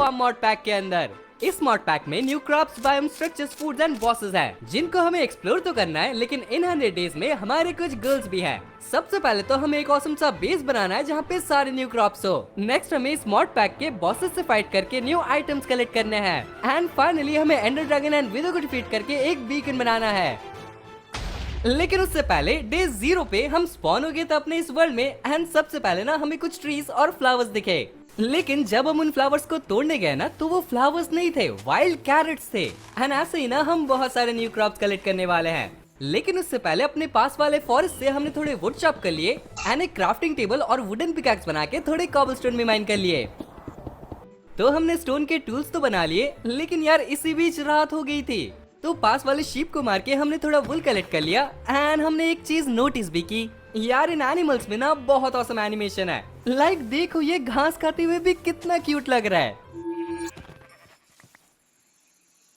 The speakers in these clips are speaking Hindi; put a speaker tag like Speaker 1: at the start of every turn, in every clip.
Speaker 1: फार्म मॉड पैक के अंदर। इस मॉड पैक में new crops, biome, structures, foods and bosses हैं, जिनको हमें एक्सप्लोर तो करना है, लेकिन इन 100 डेज में हमारे कुछ गोल्स भी हैं। सबसे पहले तो हमें एक ऑसम सा बेस बनाना है जहाँ पे सारे न्यू क्रॉप्स हो। नेक्स्ट हमें इस मॉड पैक के बॉसेस से फाइट करके न्यू आइटम्स कलेक्ट करने हैं। एंड फाइनली हमें एंडर ड्रैगन एंड विदो को डिफीट करके एक बीकन बनाना है। लेकिन उससे पहले डे 0 पे हम स्पॉन हो गए थे अपने इस वर्ल्ड में। एंड सबसे पहले ना हमें कुछ ट्रीज और फ्लावर्स दिखे, लेकिन जब हम उन फ्लावर्स को तोड़ने गए ना तो वो फ्लावर्स नहीं थे, वाइल्ड कैरेट्स थे। एंड ऐसे ही ना हम बहुत सारे न्यू क्रॉप्स कलेक्ट करने वाले हैं। लेकिन उससे पहले अपने पास वाले फॉरेस्ट से हमने थोड़े वुड चॉप कर लिए एंड एक क्राफ्टिंग टेबल और वुडन पिकैक्स बना के थोड़े कॉबलस्टोन भी माइन कर लिए। तो हमने स्टोन के टूल्स तो बना लिए, लेकिन यार इसी बीच रात हो गई थी। तो पास वाले शीप को मार के हमने थोड़ा वुल कलेक्ट कर लिया। एंड हमने एक चीज नोटिस भी की, यार इन एनिमल्स में ना बहुत औसम एनिमेशन है। लाइक देखो ये घास खाते हुए भी कितना क्यूट लग रहा है।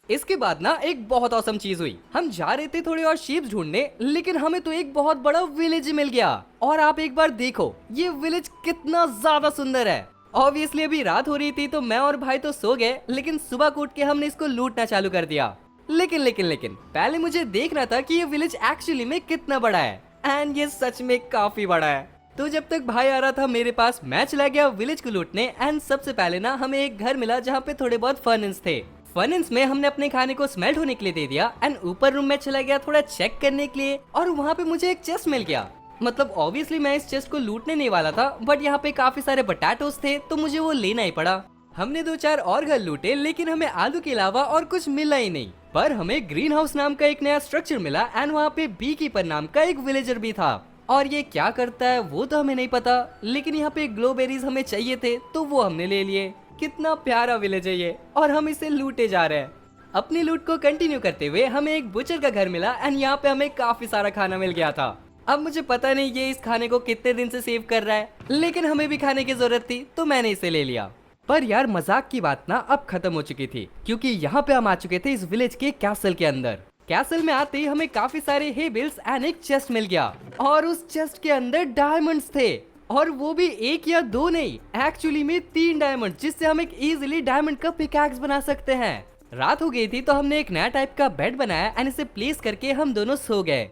Speaker 1: इसके बाद ना एक बहुत औसम चीज हुई। हम जा रहे थे थोड़े और शीप ढूंढने, लेकिन हमें तो एक बहुत बड़ा विलेज मिल गया। और आप एक बार देखो ये विलेज कितना ज्यादा सुंदर है। ऑब्वियसली अभी रात हो रही थी तो मैं और भाई तो सो गए, लेकिन सुबह को उठ के हमने इसको लूटना चालू कर दिया। लेकिन पहले मुझे देखना था कि ये विलेज एक्चुअली में कितना बड़ा है। एंड ये सच में काफी बड़ा है। तो जब तक भाई आ रहा था मेरे पास, मैं चला गया विलेज को लूटने। एंड सबसे पहले ना हमें एक घर मिला जहाँ पे थोड़े बहुत फर्नेस थे। फर्नेस में हमने अपने खाने को स्मेल्ट होने के लिए दे दिया। एंड ऊपर रूम में चला गया थोड़ा चेक करने के लिए, और वहाँ पे मुझे एक चेस्ट मिल गया। मतलब ऑब्वियसली मैं इस चेस्ट को लूटने नहीं वाला था, बट यहाँ पे काफी सारे पोटैटोस थे तो मुझे वो लेना ही पड़ा। हमने 2-4 और घर लूटे, लेकिन हमें आलू के अलावा और कुछ मिला ही नहीं। पर हमें ग्रीन हाउस नाम का एक नया स्ट्रक्चर मिला। एंड वहाँ पे बी कीपर नाम का एक विलेजर भी था। और ये क्या करता है वो तो हमें नहीं पता, लेकिन यहाँ पे ग्लोबेरीज हमें चाहिए थे तो वो हमने ले लिए। कितना प्यारा विलेज है ये, और हम इसे लूटे जा रहे हैं। अपनी लूट को कंटिन्यू करते हुए हमें एक बुचर का घर मिला। एंड यहाँ पे हमें काफी सारा खाना मिल गया था। अब मुझे पता नहीं ये इस खाने को कितने दिन से सेव कर रहा है, लेकिन हमें भी खाने की जरूरत थी तो मैंने इसे ले लिया। पर यार मजाक की बात ना अब खत्म हो चुकी थी, क्योंकि यहाँ पे हम आ चुके थे इस विलेज के कैसल के अंदर। कैसल में आते ही हमें काफी सारे हे बिल्स एंड एक चेस्ट मिल गया, और उस चेस्ट के अंदर डायमंड्स थे। और वो भी 1 या 2 नहीं, एक्चुअली में 3 डायमंड, जिससे हम एक इजीली डायमंड का पिकैक्स बना सकते हैं। रात हो गई थी तो हमने एक नया टाइप का बेड बनाया एंड इसे प्लेस करके हम दोनों सो गए।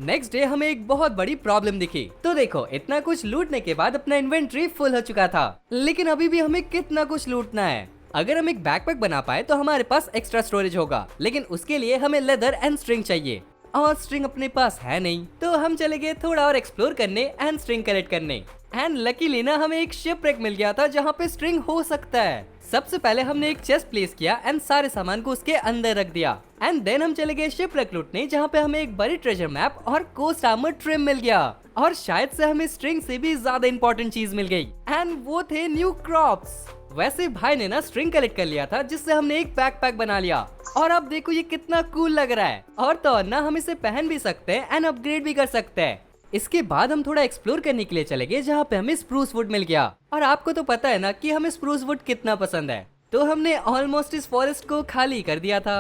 Speaker 1: नेक्स्ट डे हमें एक बहुत बड़ी प्रॉब्लम दिखी। तो देखो इतना कुछ लूटने के बाद अपना इन्वेंट्री फुल हो चुका था, लेकिन अभी भी हमें कितना कुछ लूटना है। अगर हम एक बैकपैक बना पाए तो हमारे पास एक्स्ट्रा स्टोरेज होगा, लेकिन उसके लिए हमें लेदर एंड स्ट्रिंग चाहिए, और स्ट्रिंग अपने पास है नहीं। तो हम चले गए थोड़ा और एक्सप्लोर करने एंड स्ट्रिंग कलेक्ट करने। एंड लकीली ना हमें एक शिपरेक मिल गया था जहाँ पे स्ट्रिंग हो सकता है। सबसे पहले हमने एक चेस्ट प्लेस किया एंड सारे सामान को उसके अंदर रख दिया। एंड देन हम चले गए शिपरेक लूटने, जहाँ पे हमें एक बड़ी ट्रेजर मैप और कोस्ट आर्मर ट्रिम मिल गया। और शायद से हमें स्ट्रिंग से भी ज्यादा इंपॉर्टेंट चीज मिल गई, एंड वो थे न्यू क्रॉप्स। वैसे भाई ने ना स्ट्रिंग कलेक्ट कर लिया था, जिससे हमने एक बैकपैक बना लिया। और अब देखो ये कितना कूल लग रहा है। और तो और ना हम इसे पहन भी सकते हैं एंड अपग्रेड भी कर सकते हैं। इसके बाद हम थोड़ा एक्सप्लोर करने के लिए चले गए, जहाँ पे हमें स्प्रूस वुड मिल गया। और आपको तो पता है ना कि हमें स्प्रूस वुड कितना पसंद है, तो हमने ऑलमोस्ट इस फॉरेस्ट को खाली कर दिया था।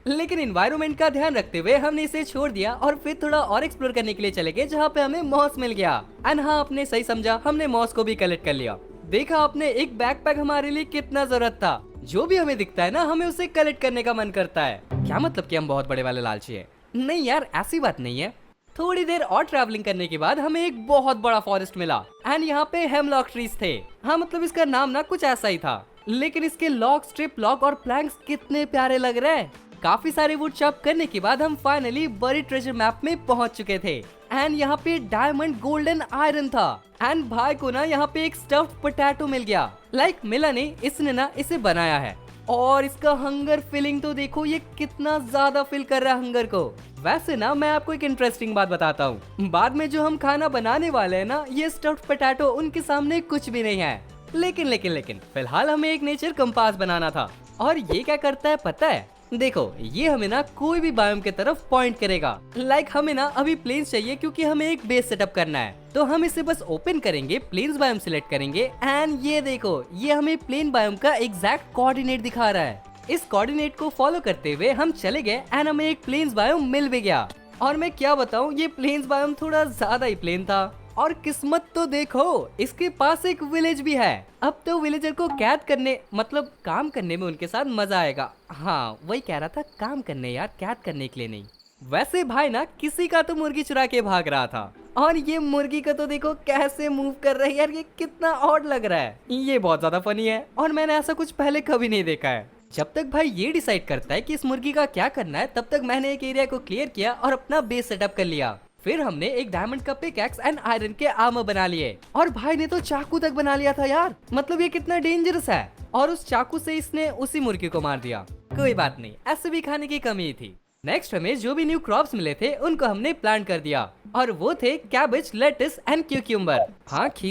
Speaker 1: लेकिन एनवायरनमेंट का ध्यान रखते हुए हमने इसे छोड़ दिया और फिर थोड़ा और एक्सप्लोर करने के लिए चले गए, जहाँ पे हमें मॉस मिल गया। एंड हाँ, आपने सही समझा, हमने मॉस को भी कलेक्ट कर लिया। देखा आपने, एक बैकपैक हमारे लिए कितना जरूरत था। जो भी हमें दिखता है ना, हमें उसे कलेक्ट करने का मन करता है। क्या मतलब कि हम बहुत बड़े वाले लालची है? नहीं यार, ऐसी बात नहीं है। थोड़ी देर और ट्रैवलिंग करने के बाद हमें एक बहुत बड़ा फॉरेस्ट मिला। एंड यहाँ पे हेमलॉक ट्रीज थे। हाँ मतलब इसका नाम ना कुछ ऐसा ही था, लेकिन इसके लॉक, स्ट्रिप लॉक और प्लैंक्स कितने प्यारे लग रहे हैं। काफी सारे वुड चॉप करने के बाद हम फाइनली बड़ी ट्रेजर मैप में पहुंच चुके थे। एंड यहाँ पे डायमंड, गोल्ड एंड आयरन था। एंड भाई को ना यहाँ पे एक स्टफ्ड पोटैटो मिल गया। लाइक मिला नहीं, इसने ना इसे बनाया है। और इसका हंगर फीलिंग तो देखो, ये कितना ज्यादा फील कर रहा है हंगर को। वैसे ना मैं आपको एक इंटरेस्टिंग बात बताता हूँ। बाद में जो हम खाना बनाने वाले हैं ना, ये स्टफ्ड पोटैटो उनके सामने कुछ भी नहीं है। लेकिन फिलहाल हमें एक नेचर कंपास बनाना था। और ये क्या करता है पता है? देखो ये हमें ना कोई भी बायोम की तरफ पॉइंट करेगा। लाइक हमें ना अभी प्लेन्स चाहिए, क्योंकि हमें एक बेस सेटअप करना है। तो हम इसे बस ओपन करेंगे, प्लेन्स बायोम सिलेक्ट करेंगे, एंड ये देखो ये हमें प्लेन बायोम का एग्जैक्ट कोऑर्डिनेट दिखा रहा है। इस कोऑर्डिनेट को फॉलो करते हुए हम चले गए एंड हमें एक प्लेन्स बायोम मिल भी गया। और मैं क्या बताऊं, ये प्लेन्स बायोम थोड़ा ज्यादा ही प्लेन था। और किस्मत तो देखो, इसके पास एक विलेज भी है। अब तो विलेजर को कैद करने मतलब काम करने में उनके साथ मजा आएगा। हाँ वही कह रहा था, काम करने यार, कैद करने के लिए नहीं। वैसे भाई ना किसी का तो मुर्गी चुरा के भाग रहा था, और ये मुर्गी का तो देखो कैसे मूव कर रही है यार, ये कितना ऑड लग रहा है। ये बहुत ज्यादा फनी है और मैंने ऐसा कुछ पहले कभी नहीं देखा है। जब तक भाई ये डिसाइड करता है कि इस मुर्गी का क्या करना है, तब तक मैंने एक एरिया को क्लियर किया और अपना बेस सेटअप कर लिया। फिर हमने एक डायमंड का पिकैक्स एंड आयरन के आर्मर बना लिए, और भाई ने तो चाकू तक बना लिया था यार। मतलब ये कितना डेंजरस है। और उस चाकू से इसने उसी मुर्गी को मार दिया। कोई बात नहीं, ऐसे भी खाने की कमी थी। नेक्स्ट हमें जो भी न्यू क्रॉप्स मिले थे उनको हमने प्लांट कर दिया, और वो थे कैबेज, लेटिस एंड क्यूक्यूम्बर। हाँ